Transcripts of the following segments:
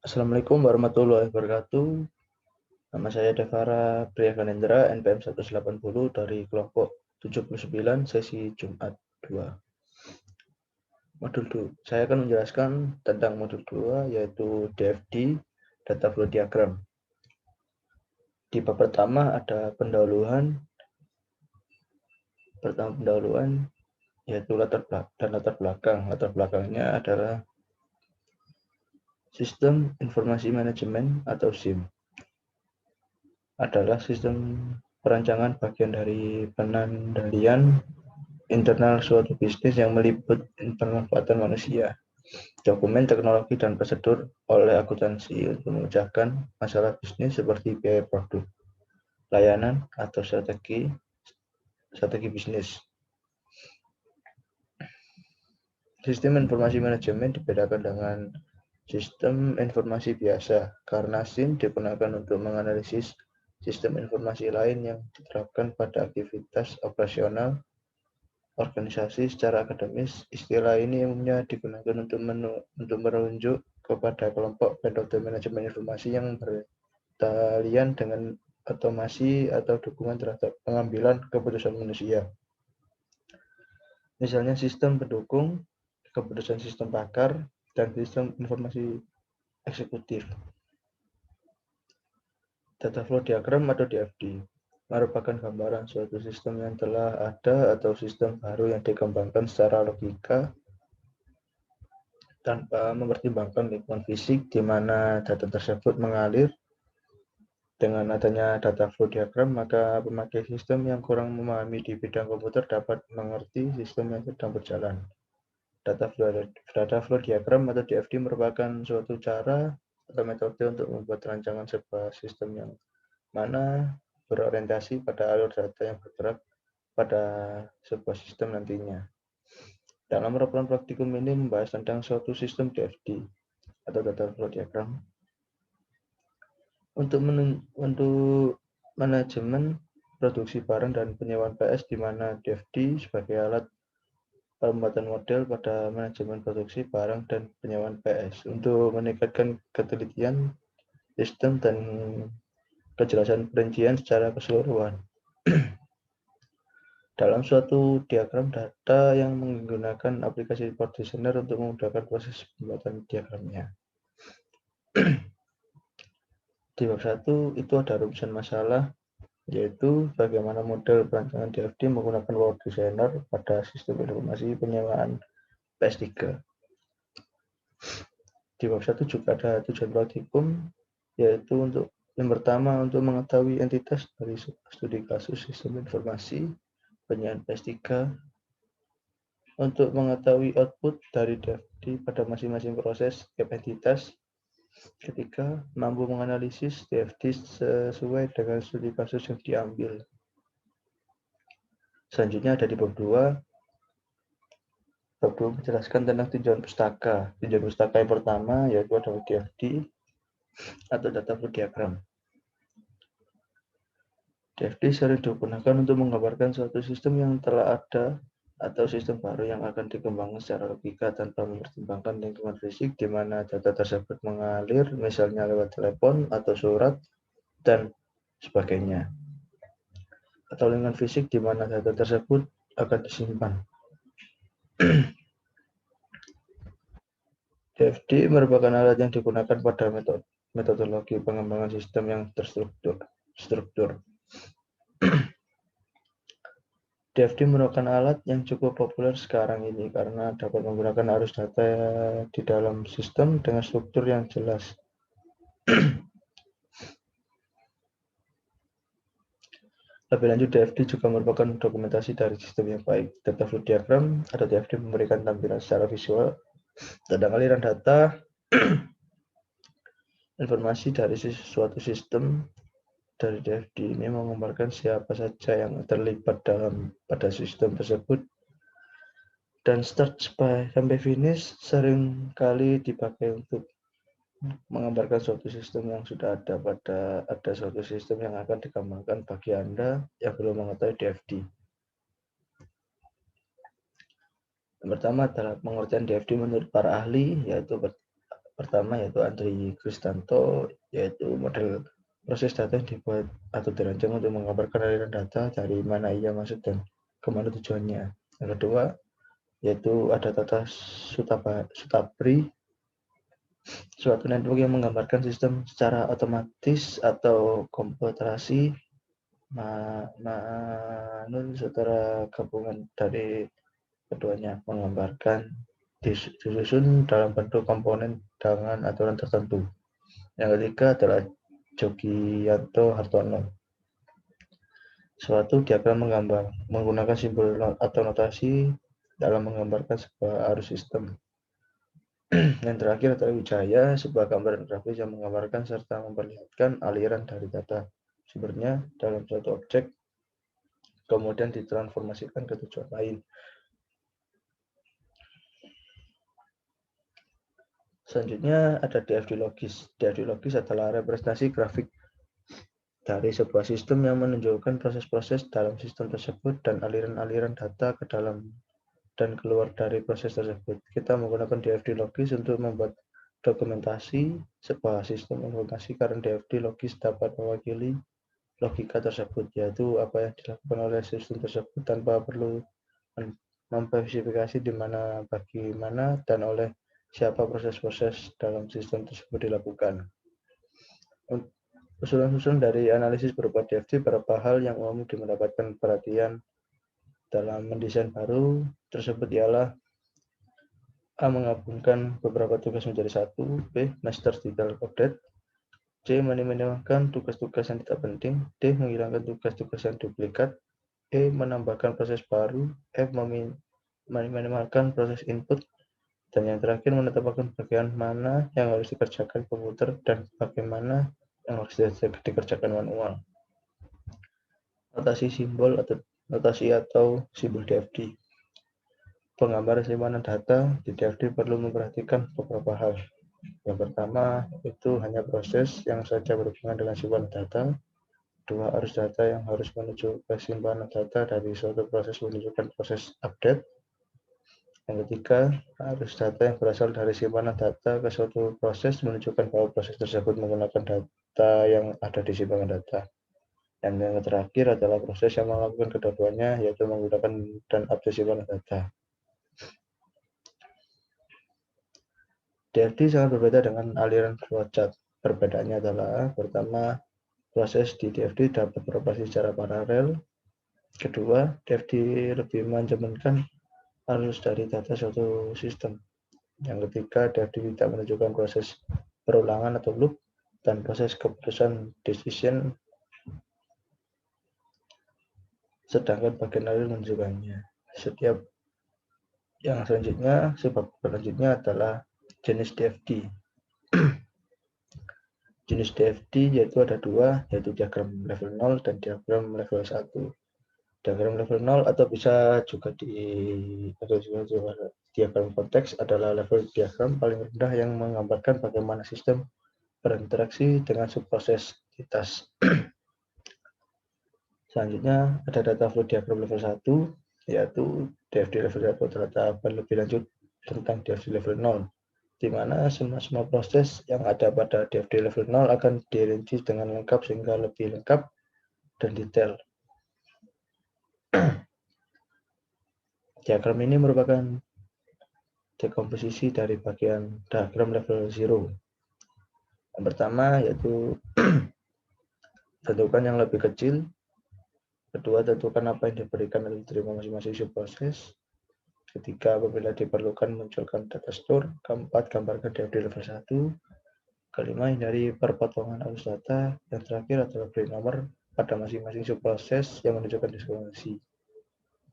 Assalamualaikum warahmatullahi wabarakatuh. Nama saya Devara Priyaganendra, NPM 180 dari kelompok 79 sesi Jumat 2. Modul 2. Saya akan menjelaskan tentang modul 2 yaitu DFD, Data Flow Diagram. Di bab pertama ada pendahuluan. Pendahuluan yaitu latar belakang. Latar belakangnya adalah Sistem Informasi Manajemen atau SIM. Adalah sistem perancangan bagian dari pengendalian internal suatu bisnis yang meliput pemanfaatan manusia, dokumen, teknologi, dan prosedur oleh akuntansi untuk memecahkan masalah bisnis seperti biaya produk, layanan, atau strategi bisnis. Sistem informasi manajemen dibedakan dengan sistem informasi biasa karena SIM digunakan untuk menganalisis sistem informasi lain yang diterapkan pada aktivitas operasional organisasi. Secara akademis, istilah ini umumnya digunakan untuk merujuk kepada kelompok metode manajemen informasi yang bertalian dengan otomasi atau dukungan terhadap pengambilan keputusan manusia. Misalnya sistem pendukung keputusan, sistem pakar, dan sistem informasi eksekutif. Data flow diagram atau DFD merupakan gambaran suatu sistem yang telah ada atau sistem baru yang dikembangkan secara logika tanpa mempertimbangkan lingkungan fisik di mana data tersebut mengalir. Dengan adanya data flow diagram, maka pemakai sistem yang kurang memahami di bidang komputer dapat mengerti sistem yang sedang berjalan. Data flow diagram atau DFD merupakan suatu cara atau metode untuk membuat rancangan sebuah sistem yang mana berorientasi pada alur data yang bergerak pada sebuah sistem nantinya. Dalam program praktikum ini membahas tentang suatu sistem DFD atau data flow diagram. Untuk manajemen produksi barang dan penyewaan PS, di mana DFD sebagai alat pembuatan model pada manajemen produksi barang dan penyewaan PS untuk meningkatkan ketelitian sistem dan kejelasan perincian secara keseluruhan. Dalam suatu diagram data yang menggunakan aplikasi report designer untuk memudahkan proses pembuatan diagramnya. Di bab 1 itu ada rumusan masalah, yaitu bagaimana model perancangan DFD menggunakan Power Designer pada sistem informasi penyewaan PS3. Di bab 1 juga ada tujuan praktikum, yaitu untuk yang pertama untuk mengetahui entitas dari studi kasus sistem informasi penyewaan PS3, untuk mengetahui output dari DFD pada masing-masing proses setiap entitas. Ketiga, mampu menganalisis DFD sesuai dengan studi kasus yang diambil. Selanjutnya ada di bab 2. Bab 2 menjelaskan tentang tinjauan pustaka. Tinjauan pustaka yang pertama yaitu adalah DFD atau data flow diagram. DFD sering digunakan untuk menggambarkan suatu sistem yang telah ada atau sistem baru yang akan dikembangkan secara logika tanpa mempertimbangkan lingkungan fisik di mana data tersebut mengalir, misalnya lewat telepon atau surat dan sebagainya, atau lingkungan fisik di mana data tersebut akan disimpan. DFD merupakan alat yang digunakan pada metodologi pengembangan sistem yang terstruktur. DFD merupakan alat yang cukup populer sekarang ini karena dapat menggunakan arus data di dalam sistem dengan struktur yang jelas. Lebih lanjut, DFD juga merupakan dokumentasi dari sistem yang baik. Data flow diagram atau DFD memberikan tampilan secara visual tentang aliran data informasi dari suatu sistem. Dari DFD ini menggambarkan siapa saja yang terlibat pada sistem tersebut, dan start sampai finish sering kali dipakai untuk menggambarkan suatu sistem yang sudah ada suatu sistem yang akan dikembangkan bagi Anda yang belum mengetahui DFD. Yang pertama adalah pengertian DFD menurut para ahli, yaitu Pertama yaitu Andri Kristanto, yaitu model proses data yang dibuat atau dirancang untuk menggambarkan aliran data dari mana ia masuk dan kemana tujuannya. Yang kedua yaitu ada Tata Sutapri, suatu network yang menggambarkan sistem secara otomatis atau komputerasi secara gabungan dari keduanya, menggambarkan disusun dalam bentuk komponen dengan aturan tertentu. Yang ketiga adalah Jogianto Hartono, suatu diagram menggunakan simbol atau notasi dalam menggambarkan sebuah arus sistem. Yang terakhir adalah Wijaya, sebuah gambaran grafis yang menggambarkan serta memperlihatkan aliran dari data sumbernya dalam suatu objek, kemudian ditransformasikan ke tujuan lain. Selanjutnya ada DFD logis. DFD logis adalah representasi grafik dari sebuah sistem yang menunjukkan proses-proses dalam sistem tersebut dan aliran-aliran data ke dalam dan keluar dari proses tersebut. Kita menggunakan DFD logis untuk membuat dokumentasi sebuah sistem informasi karena DFD logis dapat mewakili logika tersebut, yaitu apa yang dilakukan oleh sistem tersebut tanpa perlu memspesifikasi di mana, bagaimana, dan oleh siapa proses-proses dalam sistem tersebut dilakukan. Usulan-usulan dari analisis berupa DFD, beberapa hal yang umum mendapatkan perhatian dalam mendesain baru tersebut ialah A. Menggabungkan beberapa tugas menjadi satu. B. Master detail update. C. Meminimalkan tugas-tugas yang tidak penting. D. Menghilangkan tugas-tugas yang duplikat. E. Menambahkan proses baru. F. Meminimalkan proses input. Dan yang terakhir, menetapkan bagian mana yang harus dikerjakan komputer dan bagaimana yang harus dikerjakan manual. Notasi simbol atau simbol DFD. Penggambaran simpanan data di DFD perlu memperhatikan beberapa hal. Yang pertama, itu hanya proses yang saja berhubungan dengan simpanan data. Dua, arus data yang harus menuju ke simpanan data dari suatu proses menunjukkan proses update. Yang ketiga, arus data yang berasal dari simpanan data ke suatu proses menunjukkan bahwa proses tersebut menggunakan data yang ada di simpanan data. Dan yang terakhir adalah proses yang melakukan kedua-duanya, yaitu menggunakan dan update simpanan data. DFD sangat berbeda dengan aliran flowchart. Perbedaannya adalah, pertama, proses di DFD dapat beroperasi secara paralel. Kedua, DFD lebih mencerminkan arus dari data suatu sistem. Yang ketiga, DFD tidak menunjukkan proses perulangan atau loop dan proses keputusan decision, sedangkan bagian lain menunjukkannya. Sebab selanjutnya adalah jenis DFD. Jenis DFD yaitu ada dua, yaitu diagram level 0 dan diagram level 1. Diagram level 0 atau bisa juga diagram konteks adalah level diagram paling rendah yang menggambarkan bagaimana sistem berinteraksi dengan subproses di tas. Selanjutnya ada data flow diagram level 1, yaitu DFD level 1 terdapat lebih lanjut tentang DFD level 0, di mana semua proses yang ada pada DFD level 0 akan dirinci dengan lengkap sehingga lebih lengkap dan detail. Diagram ini merupakan dekomposisi dari bagian diagram level 0. Yang pertama yaitu tentukan yang lebih kecil. Kedua, tentukan apa yang diberikan dan diterima masing-masing subproses. Ketiga, apabila diperlukan munculkan data store. Keempat, gambarkan DFD level 1. Kelima, hindari perpotongan arus data. Yang terakhir adalah beri nomor pada masing-masing subproses yang menunjukkan diskriminasi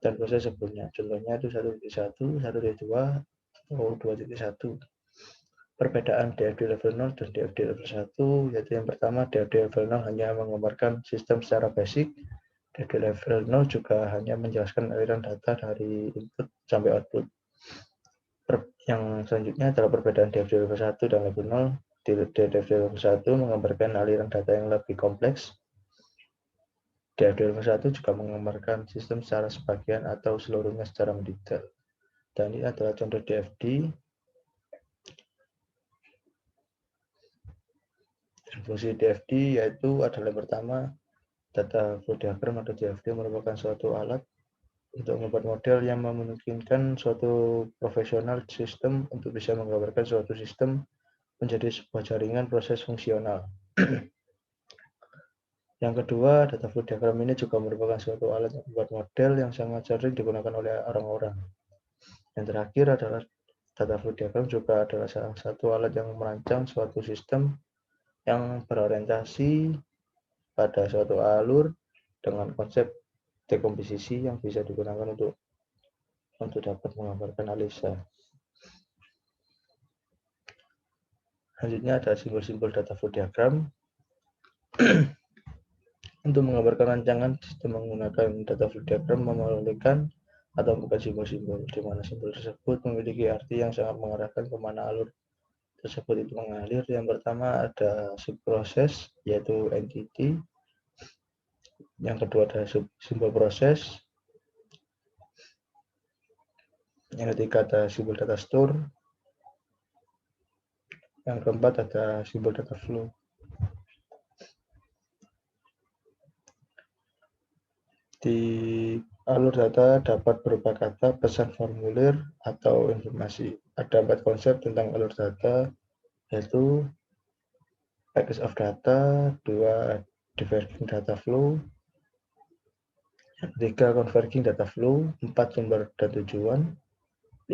dan proses sebelumnya. Contohnya itu 1.1, 1.2, atau 2.1. Perbedaan DFD level 0 dan DFD level 1, yaitu yang pertama, DFD level 0 hanya menggambarkan sistem secara basic. DFD level 0 juga hanya menjelaskan aliran data dari input sampai output. Yang selanjutnya adalah perbedaan DFD level 1 dan level 0. DFD level 1 menggambarkan aliran data yang lebih kompleks. DFD level 1 juga menggambarkan sistem secara sebagian atau seluruhnya secara mendetail. Dan ini adalah contoh DFD. fungsi DFD yaitu adalah yang pertama, data flow diagram atau DFD merupakan suatu alat untuk membuat model yang memungkinkan suatu profesional sistem untuk bisa menggambarkan suatu sistem menjadi sebuah jaringan proses fungsional. Yang kedua, data flow diagram ini juga merupakan suatu alat untuk membuat model yang sangat sering digunakan oleh orang-orang. Yang terakhir adalah data flow diagram juga adalah salah satu alat yang merancang suatu sistem yang berorientasi pada suatu alur dengan konsep dekomposisi yang bisa digunakan untuk dapat menggambarkan analisa. Selanjutnya ada simbol-simbol data flow diagram. Untuk menggambarkan rancangan sistem menggunakan data flow diagram memerlukan atau bukan simbol-simbol, di mana simbol tersebut memiliki arti yang sangat mengarahkan kemana alur tersebut itu mengalir. Yang pertama ada subproses, yaitu entity. Yang kedua ada simbol proses. Yang ketiga ada simbol data store. Yang keempat ada simbol data flow. Di alur data dapat berupa kata, pesan formulir, atau informasi. Ada 4 konsep tentang alur data, yaitu package of data, 2 diverging data flow, yang ketiga converging data flow, 4 sumber dan tujuan,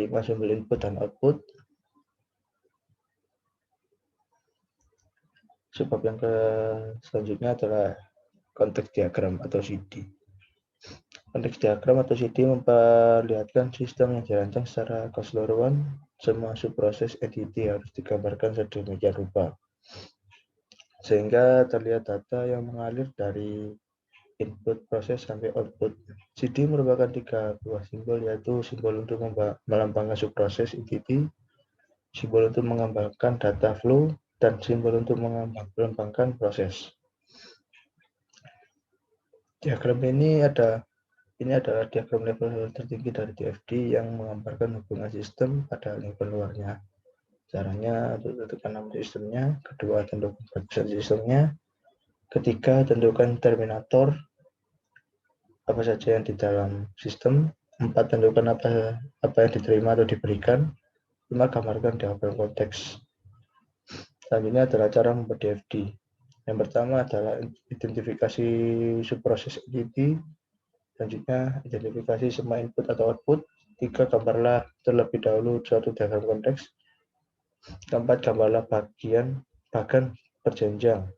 5 sumber input dan output. Sebab yang selanjutnya adalah konteks diagram atau CD. Konteks diagram atau CD memperlihatkan sistem yang dirancang secara keseluruhan. Semua subproses entity harus digambarkan sedemikian rupa, sehingga terlihat data yang mengalir dari input proses sampai output. CD merupakan 3 buah simbol, yaitu simbol untuk melambangkan subproses entity, simbol untuk menggambarkan data flow, dan simbol untuk melambangkan proses. Diagram ini adalah diagram level tertinggi dari DFD yang menggambarkan hubungan sistem pada level luarnya. Caranya untuk tentukan nama sistemnya, kedua tentukan batasan sistemnya, ketiga tentukan terminator apa saja yang di dalam sistem, 4 tentukan apa yang diterima atau diberikan, 5 gambarkan diagram konteks. Selanjutnya adalah cara membuat DFD. Yang pertama adalah identifikasi subproses entity. Selanjutnya, identifikasi semua input atau output. 3, gambarlah terlebih dahulu suatu diagram konteks. Keempat, gambarlah bagan berjenjang.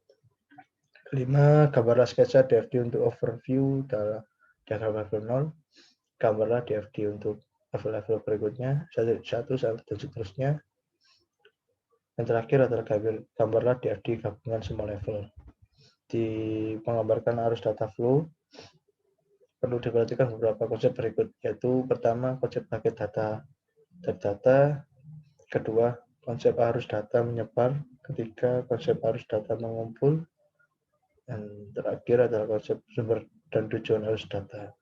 5, gambarlah sketsa DFD untuk overview dalam diagram level 0. Gambarlah DFD untuk level-level berikutnya, 1 dan seterusnya. Yang terakhir adalah gambarlah DFD gabungan semua level. Di menggambarkan arus data flow, perlu diperhatikan beberapa konsep berikut, yaitu pertama, konsep paket data dari data, kedua, konsep arus data menyebar, ketiga, konsep arus data mengumpul, dan terakhir adalah konsep sumber dan tujuan arus data.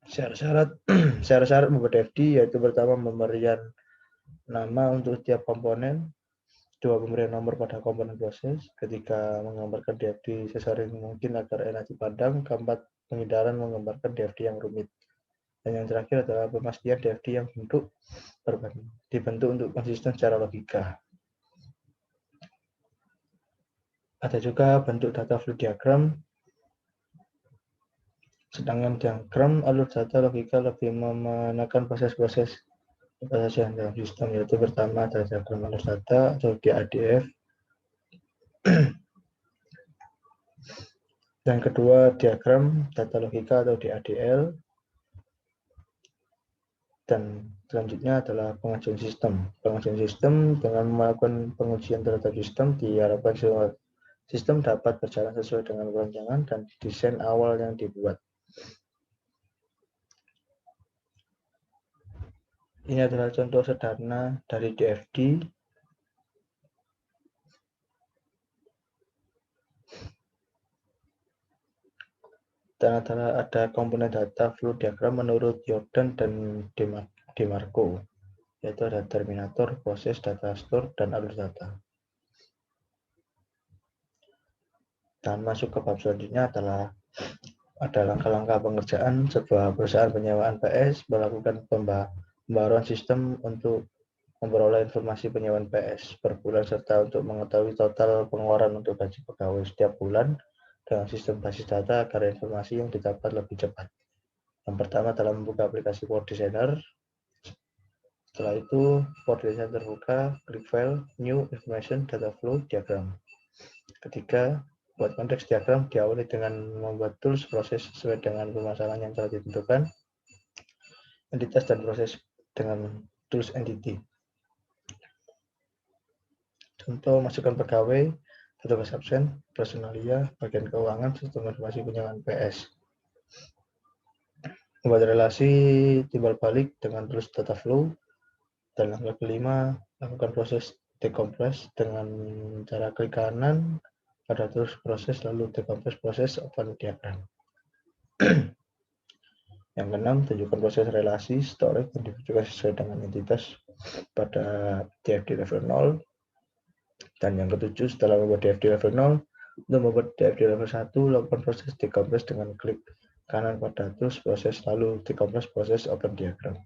Syarat-syarat membuat DFD yaitu pertama, pemberian nama untuk setiap komponen, 2, pemberian nomor pada komponen proses, ketiga, menggambarkan DFD sesering mungkin agar enak dipandang, keempat, penghindaran menggambarkan DFD yang rumit. Dan yang terakhir adalah pemastian DFD yang dibentuk untuk konsisten secara logika. Ada juga bentuk data flow diagram. Sedangkan diagram alur data logika lebih menekan proses-proses apa saja dalam sistem, yaitu pertama ada diagram alur data atau DADF. Dan kedua, diagram data logika atau DADL. Dan selanjutnya adalah pengujian sistem. Pengujian sistem dengan melakukan pengujian terhadap sistem diharapkan sistem dapat berjalan sesuai dengan perencanaan dan desain awal yang dibuat. Ini adalah contoh sederhana dari DFD. Dan ada komponen data flow diagram menurut Jordan dan DeMarco, yaitu ada terminator, proses, data store, dan alur data. Dan masuk ke bab selanjutnya adalah ada langkah-langkah pengerjaan sebuah perusahaan penyewaan PS melakukan pembaruan sistem untuk memperoleh informasi penyewaan PS per bulan serta untuk mengetahui total pengeluaran untuk gaji pegawai setiap bulan dengan sistem basis data agar informasi yang didapat lebih cepat. Yang pertama adalah membuka aplikasi Word Designer. Setelah itu, Word Designer terbuka, klik file, new information data flow diagram. Ketiga, buat konteks diagram diawali dengan membuat tools proses sesuai dengan permasalahan yang telah ditentukan. Entitas dan proses dengan tools entity. Contoh, masukkan pegawai, petugas absen, personalia, bagian keuangan, sistem informasi penyewaan PS. Membuat relasi timbal balik dengan tools data flow. Dan langkah kelima, lakukan proses decompress dengan cara klik kanan pada tools proses lalu decompress proses open diagram. Yang keenam, tunjukkan proses relasi storage yang dibutuhkan sesuai dengan entitas pada DFD level 0. Dan yang ketujuh, setelah membuat DFD level 0, untuk membuat DFD level 1, lakukan proses decompress dengan klik kanan pada tools proses lalu decompress proses open diagram.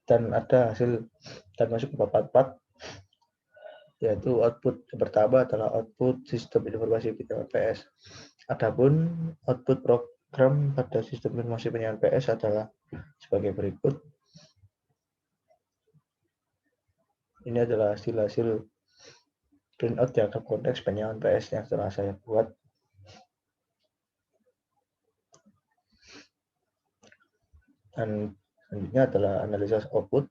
Dan ada hasil dan masuk ke bab 4, yaitu output. Yang pertama adalah output sistem informasi penyewaan PS. Adapun output program pada sistem informasi penyewaan PS adalah sebagai berikut. Ini adalah hasil-hasil printout diagram konteks penyewaan PS yang telah saya buat. Dan selanjutnya adalah analisis output.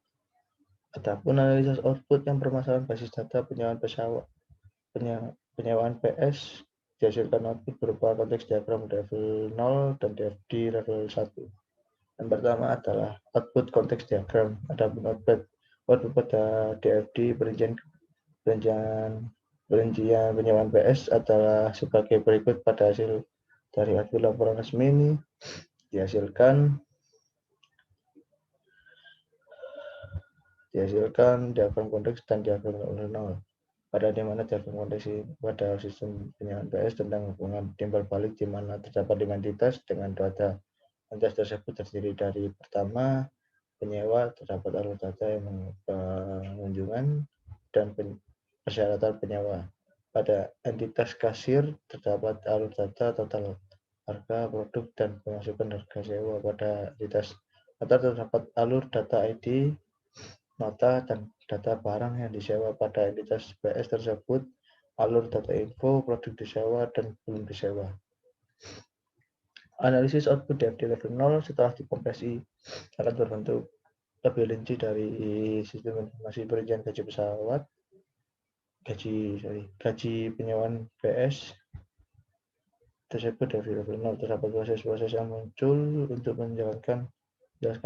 Adapun analisis output yang permasalahan basis data penyewaan PS dihasilkan output berupa konteks diagram level 0 dan DFD level 1. Yang pertama adalah output konteks diagram. Adapun output pada DFD perincian penyewaan PS adalah sebagai berikut. Pada hasil dari output laporan resmi ini dihasilkan diagram konteks dan diagram level 0. Pada di mana diagram konteks pada sistem penyewaan PS tentang hubungan timbal balik di mana terdapat 5 entitas dengan data entitas tersebut terdiri dari pertama penyewa, terdapat alur data yang pengunjungan dan persyaratan penyewa. Pada entitas kasir terdapat alur data total harga produk dan pemasukan harga sewa. Pada entitas nota terdapat alur data ID, nota, dan data barang yang disewa. Pada entitas PS tersebut alur data info, produk disewa, dan belum disewa. Analisis output DFD level 0 setelah dikompresi akan terbentuk lebih rinci dari sistem informasi perincian gaji pesawat, gaji penyewaan PS tersebut dari level 0. Terdapat proses-proses yang muncul untuk menjelaskan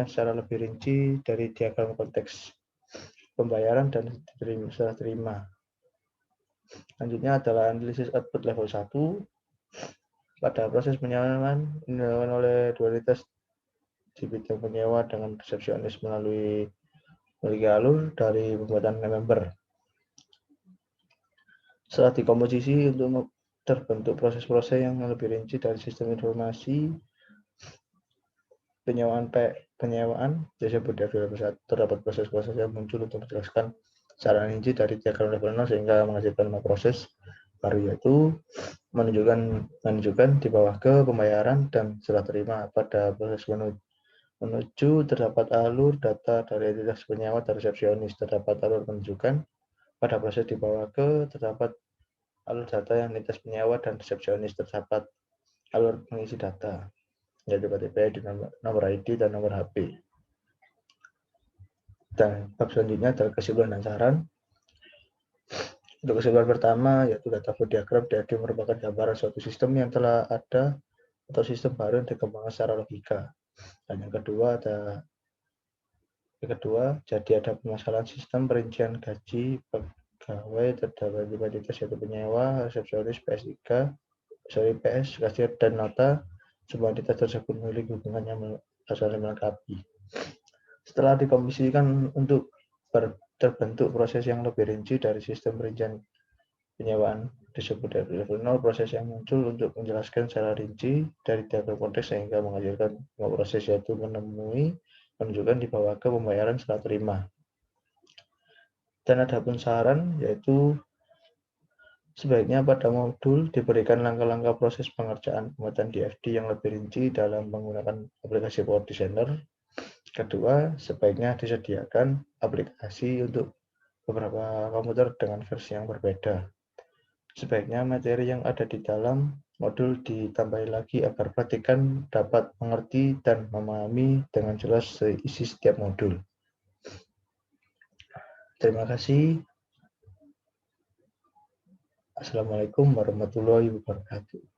secara lebih rinci dari diagram konteks pembayaran dan serah terima. Selanjutnya adalah analisis output level 1. Pada proses penyewaan dilakukan oleh dua entitas di bidang penyewa dengan resepsionis melalui alur dari pembuatan member. Setelah dikomposisi untuk terbentuk proses-proses yang lebih rinci dari sistem informasi penyewaan disebut dari level 1. Terdapat proses-proses yang muncul untuk menjelaskan secara rinci dari diagram level 0 sehingga menghasilkan proses baru, yaitu menunjukkan di bawah ke pembayaran dan serah terima. Pada proses menuju terdapat alur data dari entitas penyewa dan resepsionis. Terdapat alur menunjukkan. Pada proses di bawah ke terdapat alur data yang entitas penyewa dan resepsionis. Terdapat alur pengisi data, yaitu KTP, nomor ID, dan nomor HP. Dan bab selanjutnya adalah kesimpulan dan saran. Untuk kesimpulan pertama, yaitu data flow diagram DFD merupakan gambaran suatu sistem yang telah ada atau sistem baru yang dikembangkan secara logika. Dan yang kedua, jadi ada permasalahan sistem perincian gaji pegawai terdapat 5 entitas yaitu penyewa, resepsionis, PS, kasir, dan nota. Semua entitas tersebut memiliki hubungan yang saling melengkapi. Setelah dikomisikan untuk terbentuk proses yang lebih rinci dari sistem perincian penyewaan disebut dari level 0, proses yang muncul untuk menjelaskan secara rinci dari diagram konteks sehingga menghasilkan proses yaitu menemui menunjukkan di bawah ke pembayaran serah terima. Dan ada pun saran yaitu sebaiknya pada modul diberikan langkah-langkah proses pengerjaan pembuatan DFD yang lebih rinci dalam menggunakan aplikasi Power Designer. Kedua, sebaiknya disediakan aplikasi untuk beberapa komputer dengan versi yang berbeda. Sebaiknya materi yang ada di dalam modul ditambahi lagi agar praktikan dapat mengerti dan memahami dengan jelas isi setiap modul. Terima kasih. Assalamualaikum warahmatullahi wabarakatuh.